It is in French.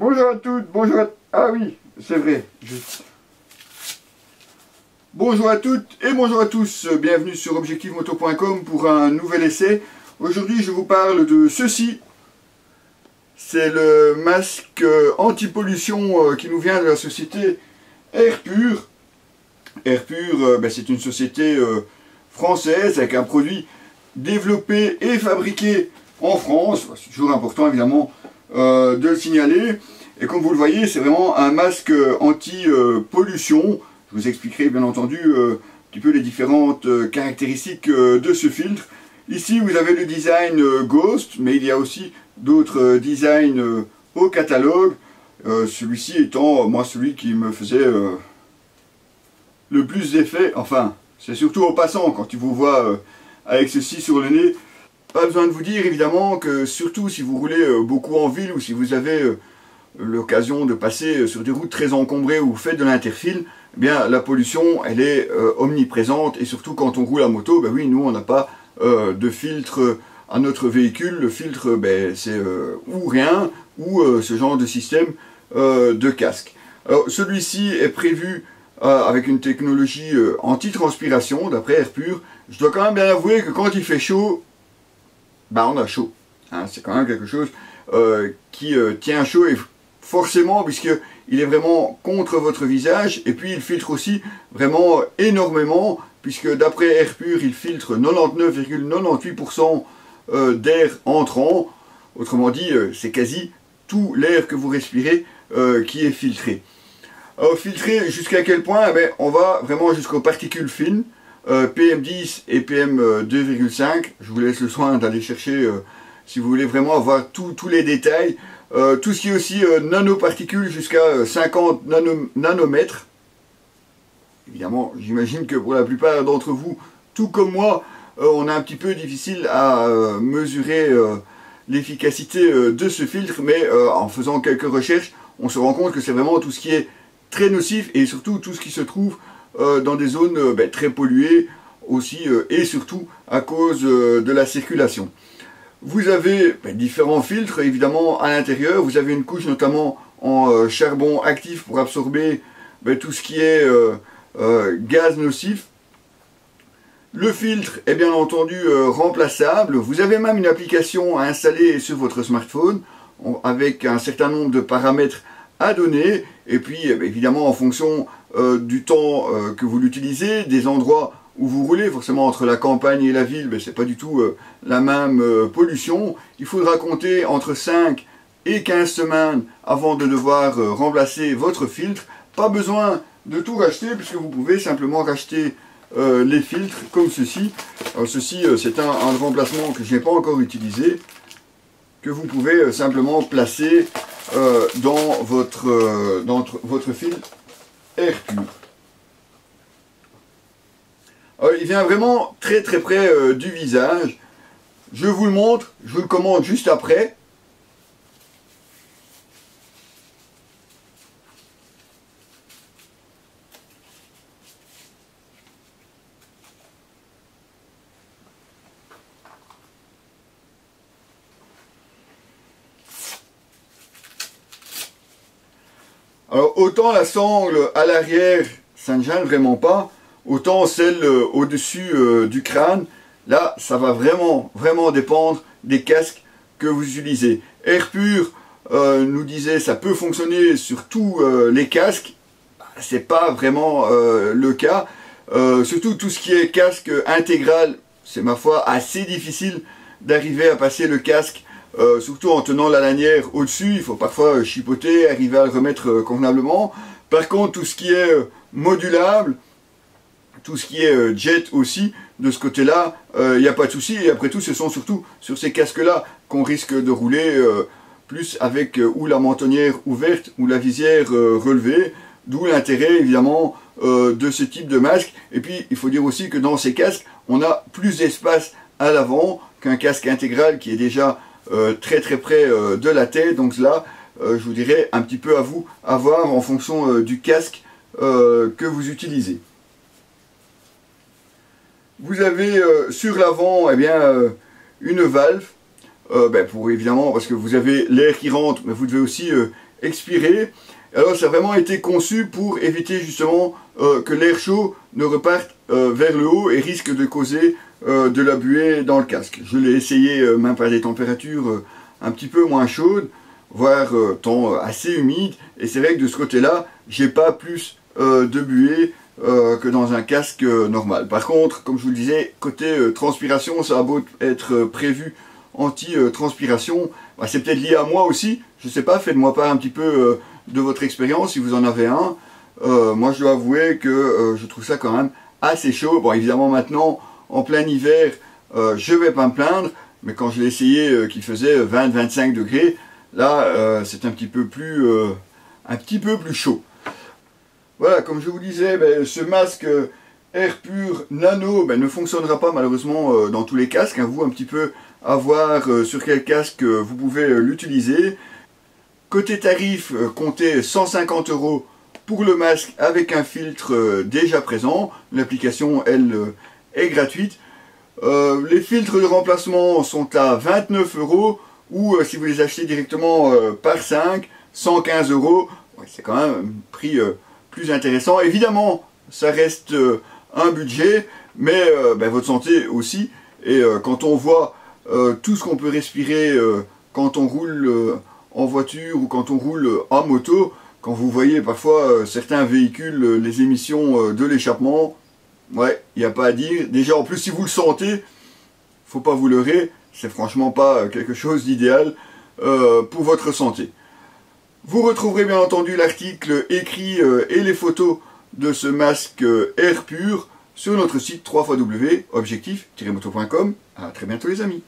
Bonjour à toutes, bonjour à... Ah oui, c'est vrai. Bonjour à toutes et bonjour à tous. Bienvenue sur objectivemoto.com pour un nouvel essai. Aujourd'hui, je vous parle de ceci. C'est le masque anti-pollution qui nous vient de la société Airpur. Airpur, c'est une société française avec un produit développé et fabriqué en France. C'est toujours important évidemment de le signaler. Et comme vous le voyez, c'est vraiment un masque anti-pollution. Je vous expliquerai bien entendu un petit peu les différentes caractéristiques de ce filtre. Ici vous avez le design Ghost, mais il y a aussi d'autres designs au catalogue. Celui-ci étant moi celui qui me faisait le plus d'effet. Enfin, c'est surtout en passant quand tu vous vois avec ceci sur le nez. Pas besoin de vous dire évidemment que surtout si vous roulez beaucoup en ville ou si vous avez l'occasion de passer sur des routes très encombrées où vous faites de l'interfile, eh bien la pollution elle est omniprésente, et surtout quand on roule à moto, ben oui, nous on n'a pas de filtre à notre véhicule. Le filtre c'est ou rien ou ce genre de système de casque. Alors celui-ci est prévu avec une technologie anti-transpiration d'après Airpur. Je dois quand même bien avouer que quand il fait chaud, on a chaud. Hein, c'est quand même quelque chose qui tient chaud, et forcément puisqu'il est vraiment contre votre visage, et puis il filtre aussi vraiment énormément, puisque d'après Airpur il filtre 99,98% d'air entrant. Autrement dit, c'est quasi tout l'air que vous respirez qui est filtré. Alors filtré jusqu'à quel point? On va vraiment jusqu'aux particules fines, PM10 et PM2,5. Je vous laisse le soin d'aller chercher si vous voulez vraiment avoir tous les détails. Tout ce qui est aussi nanoparticules jusqu'à 50 nanomètres. Évidemment, j'imagine que pour la plupart d'entre vous, tout comme moi, on a un petit peu difficile à mesurer l'efficacité de ce filtre, mais en faisant quelques recherches, on se rend compte que c'est vraiment tout ce qui est très nocif, et surtout tout ce qui se trouve dans des zones très polluées aussi, et surtout à cause de la circulation. Vous avez différents filtres évidemment à l'intérieur. Vous avez une couche notamment en charbon actif pour absorber tout ce qui est gaz nocif. Le filtre est bien entendu remplaçable. Vous avez même une application à installer sur votre smartphone avec un certain nombre de paramètres à donner, et puis évidemment en fonction du temps que vous l'utilisez, des endroits où vous roulez, forcément entre la campagne et la ville, c'est pas du tout la même pollution. Il faudra compter entre 5 et 15 semaines avant de devoir remplacer votre filtre. Pas besoin de tout racheter, puisque vous pouvez simplement racheter les filtres comme ceci. Alors ceci c'est un remplacement que je n'ai pas encore utilisé, que vous pouvez simplement placer dans votre fil Airpur. Alors, il vient vraiment très près du visage. Je vous le montre, je vous le commande juste après. Alors autant la sangle à l'arrière, ça ne gêne vraiment pas, autant celle au-dessus du crâne, là ça va vraiment dépendre des casques que vous utilisez. Airpur nous disait ça peut fonctionner sur tous les casques. C'est pas vraiment le cas, surtout tout ce qui est casque intégral, c'est ma foi assez difficile d'arriver à passer le casque. Surtout en tenant la lanière au-dessus, il faut parfois chipoter, arriver à le remettre convenablement. Par contre, tout ce qui est modulable, tout ce qui est jet aussi, de ce côté-là, il n'y a pas de souci. Et après tout, ce sont surtout sur ces casques-là qu'on risque de rouler plus avec ou la mentonnière ouverte ou la visière relevée. D'où l'intérêt évidemment de ce type de masque. Et puis, il faut dire aussi que dans ces casques, on a plus d'espace à l'avant qu'un casque intégral qui est déjà très près de la tête. Donc là, je vous dirais un petit peu à vous à voir en fonction du casque que vous utilisez. Vous avez sur l'avant une valve pour évidemment, parce que vous avez l'air qui rentre, mais vous devez aussi expiré. Alors ça a vraiment été conçu pour éviter justement que l'air chaud ne reparte vers le haut et risque de causer de la buée dans le casque. Je l'ai essayé même par des températures un petit peu moins chaudes, voire temps assez humide, et c'est vrai que de ce côté-là, j'ai pas plus de buée que dans un casque normal. Par contre, comme je vous le disais, côté transpiration, ça a beau être prévu anti-transpiration, bah, c'est peut-être lié à moi aussi, je sais pas, faites-moi part un petit peu de votre expérience si vous en avez un. Moi je dois avouer que je trouve ça quand même assez chaud. Bon, évidemment maintenant, en plein hiver, je vais pas me plaindre, mais quand je l'ai essayé qu'il faisait 20-25 degrés, là c'est un petit peu plus chaud. Voilà, comme je vous disais, ce masque Air Pur Nano ne fonctionnera pas malheureusement dans tous les casques. À vous un petit peu à voir sur quel casque vous pouvez l'utiliser. Côté tarif, comptez 150 € pour le masque avec un filtre déjà présent. L'application, elle, est gratuite. Les filtres de remplacement sont à 29 € ou si vous les achetez directement par 5, 115 €. Ouais, c'est quand même un prix plus intéressant. Évidemment, ça reste un budget, mais votre santé aussi. Et quand on voit tout ce qu'on peut respirer quand on roule en voiture ou quand on roule en moto, quand vous voyez parfois certains véhicules, les émissions de l'échappement, ouais, il n'y a pas à dire. Déjà, en plus, si vous le sentez, faut pas vous leurrer, c'est franchement pas quelque chose d'idéal pour votre santé. Vous retrouverez bien entendu l'article écrit et les photos de ce masque Air Pur sur notre site www.objectif-moto.com. À très bientôt les amis.